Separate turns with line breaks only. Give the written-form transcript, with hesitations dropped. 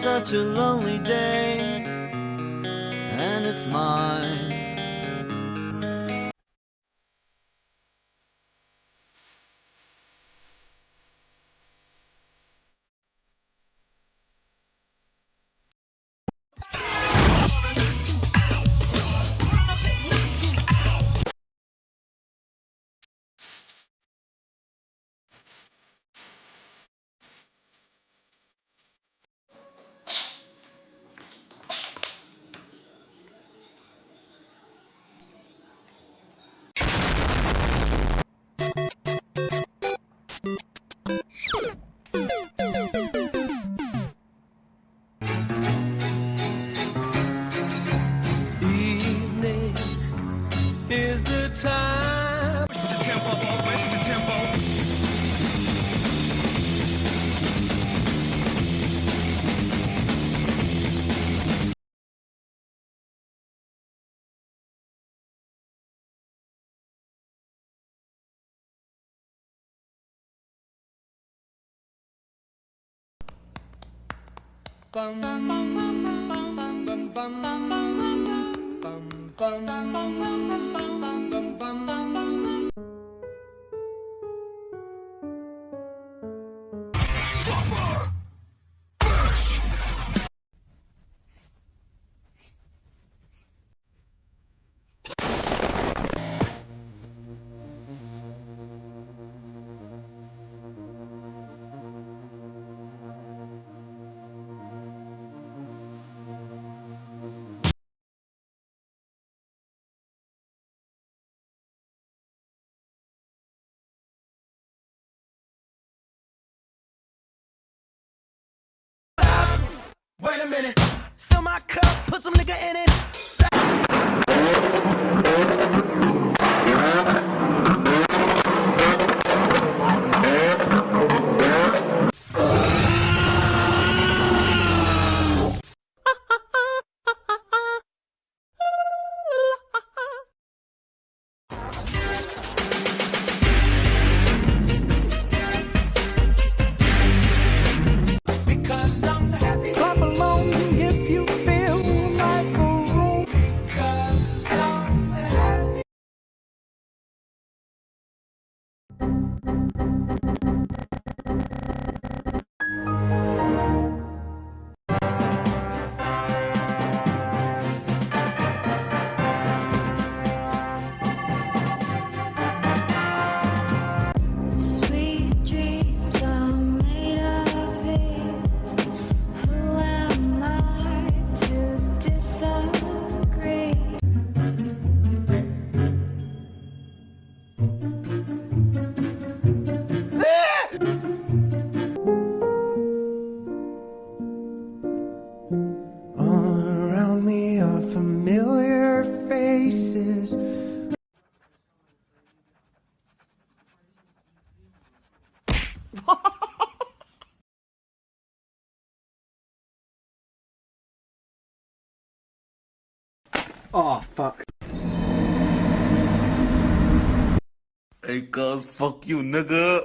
such a lonely day, and it's mine. Evening is the time. Push the tempo, push the tempo. Bum bum bum bum bum bum bum bum bum bum bum bum bum bum. Wait a minute, fill my cup, put some nigga in it.
Oh, fuck.
Hey, cuz, fuck you, nigga.